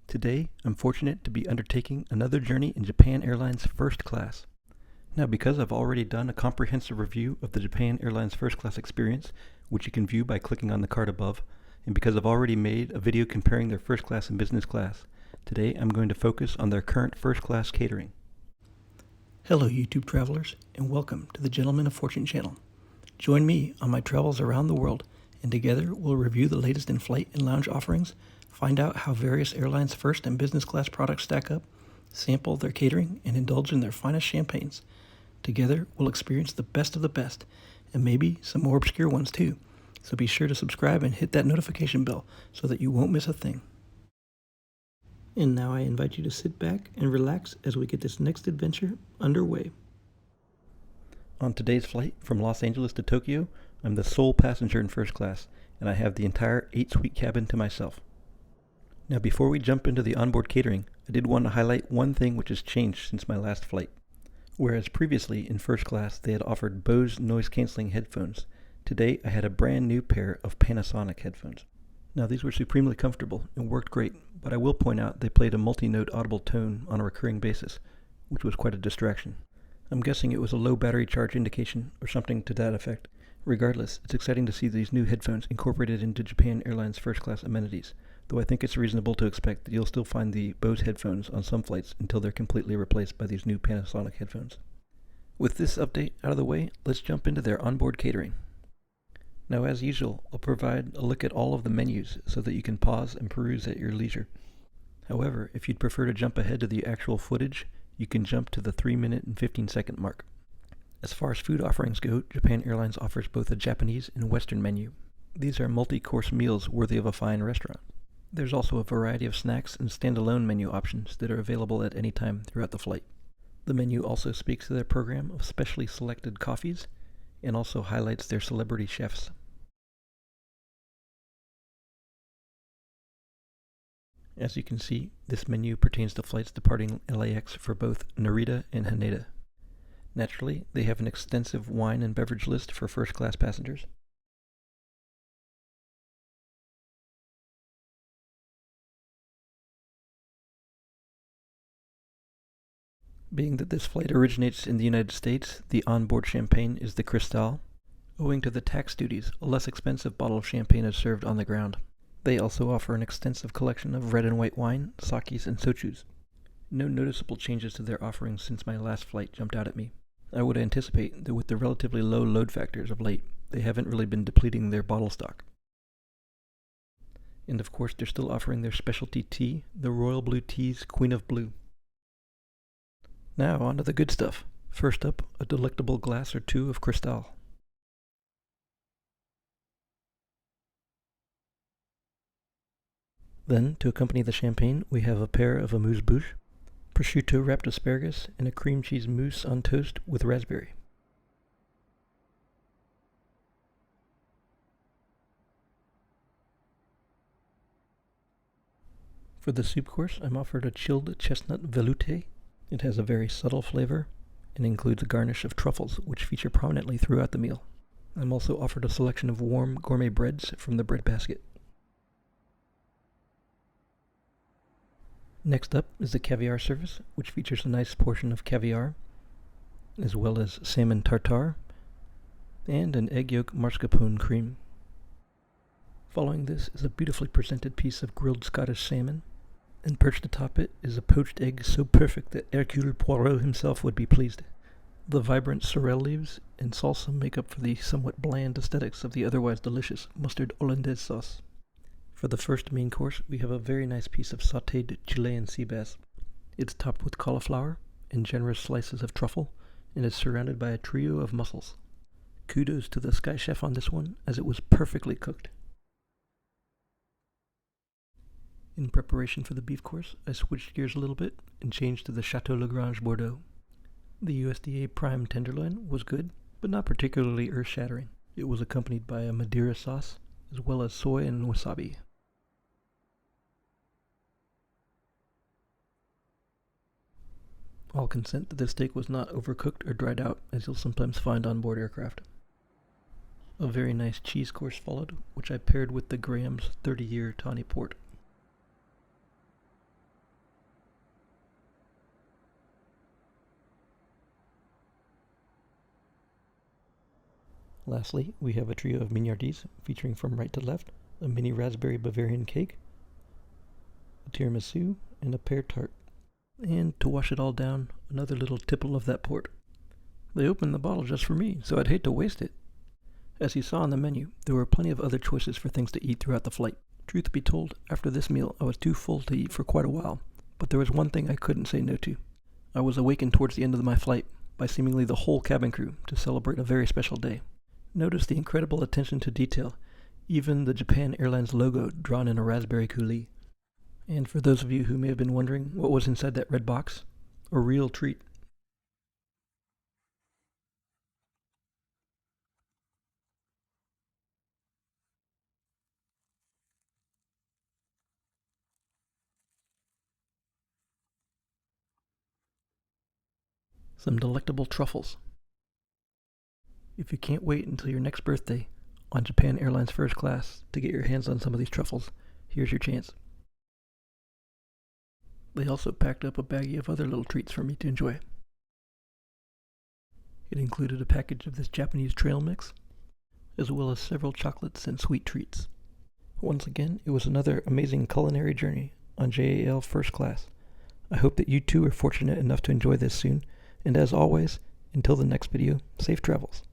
Today, I'm fortunate to be undertaking another journey in Japan Airlines first class. Now, because I've already done a comprehensive review of the Japan Airlines first class experience, which you can view by clicking on the card above, and because I've already made a video comparing their first class and business class, today I'm going to focus on their current first class catering. Hello YouTube travelers, and welcome to the Gentleman of Fortune channel. Join me on my travels around the world, and together we'll review the latest in flight and lounge offerings, find out how various airlines' first and business class products stack up, sample their catering, and indulge in their finest champagnes. Together, we'll experience the best of the best, and maybe some more obscure ones too. So be sure to subscribe and hit that notification bell so that you won't miss a thing. And now I invite you to sit back and relax as we get this next adventure underway. On today's flight from Los Angeles to Tokyo, I'm the sole passenger in first class, and I have the entire 8-suite cabin to myself. Now, before we jump into the onboard catering, I did want to highlight one thing which has changed since my last flight. Whereas previously in first class they had offered Bose noise-canceling headphones, today I had a brand new pair of Panasonic headphones. Now, these were supremely comfortable and worked great, but I will point out they played a multi-note audible tone on a recurring basis, which was quite a distraction. I'm guessing it was a low battery charge indication or something to that effect. Regardless, it's exciting to see these new headphones incorporated into Japan Airlines first class amenities, though I think it's reasonable to expect that you'll still find the Bose headphones on some flights until they're completely replaced by these new Panasonic headphones. With this update out of the way, let's jump into their onboard catering. Now, as usual, I'll provide a look at all of the menus so that you can pause and peruse at your leisure. However, if you'd prefer to jump ahead to the actual footage, you can jump to the 3-minute and 15-second mark. As far as food offerings go, Japan Airlines offers both a Japanese and Western menu. These are multi-course meals worthy of a fine restaurant. There's also a variety of snacks and standalone menu options that are available at any time throughout the flight. The menu also speaks to their program of specially selected coffees and also highlights their celebrity chefs. As you can see, this menu pertains to flights departing LAX for both Narita and Haneda. Naturally, they have an extensive wine and beverage list for first-class passengers. Being that this flight originates in the United States, the onboard champagne is the Cristal. Owing to the tax duties, a less expensive bottle of champagne is served on the ground. They also offer an extensive collection of red and white wine, sakis, and sochus. No noticeable changes to their offerings since my last flight jumped out at me. I would anticipate that with the relatively low load factors of late, they haven't really been depleting their bottle stock. And of course, they're still offering their specialty tea, the Royal Blue Tea's Queen of Blue. Now, on to the good stuff. First up, a delectable glass or two of Cristal. Then, to accompany the champagne, we have a pair of amuse-bouche, prosciutto wrapped asparagus, and a cream cheese mousse on toast with raspberry. For the soup course, I'm offered a chilled chestnut velouté. It has a very subtle flavor and includes a garnish of truffles, which feature prominently throughout the meal. I'm also offered a selection of warm gourmet breads from the bread basket. Next up is the caviar service, which features a nice portion of caviar, as well as salmon tartare, and an egg yolk mascarpone cream. Following this is a beautifully presented piece of grilled Scottish salmon, and perched atop it is a poached egg so perfect that Hercule Poirot himself would be pleased. The vibrant sorrel leaves and salsa make up for the somewhat bland aesthetics of the otherwise delicious mustard hollandaise sauce. For the first main course, we have a very nice piece of sautéed Chilean sea bass. It's topped with cauliflower and generous slices of truffle, and is surrounded by a trio of mussels. Kudos to the Sky Chef on this one, as it was perfectly cooked. In preparation for the beef course, I switched gears a little bit and changed to the Chateau Lagrange Bordeaux. The USDA prime tenderloin was good, but not particularly earth-shattering. It was accompanied by a Madeira sauce, as well as soy and wasabi. I'll consent that the steak was not overcooked or dried out, as you'll sometimes find on board aircraft. A very nice cheese course followed, which I paired with the Graham's 30-year tawny port. Lastly, we have a trio of mignardises featuring from right to left a mini raspberry Bavarian cake, a tiramisu, and a pear tart. And to wash it all down, another little tipple of that port. They opened the bottle just for me, so I'd hate to waste it. As you saw on the menu, there were plenty of other choices for things to eat throughout the flight. Truth be told, after this meal, I was too full to eat for quite a while, but there was one thing I couldn't say no to. I was awakened towards the end of my flight by seemingly the whole cabin crew to celebrate a very special day. Notice the incredible attention to detail, even the Japan Airlines logo drawn in a raspberry coulis. And for those of you who may have been wondering what was inside that red box, a real treat. Some delectable truffles. If you can't wait until your next birthday on Japan Airlines First Class to get your hands on some of these truffles, here's your chance. They also packed up a baggie of other little treats for me to enjoy. It included a package of this Japanese trail mix, as well as several chocolates and sweet treats. Once again, it was another amazing culinary journey on JAL First Class. I hope that you too are fortunate enough to enjoy this soon, and as always, until the next video, safe travels.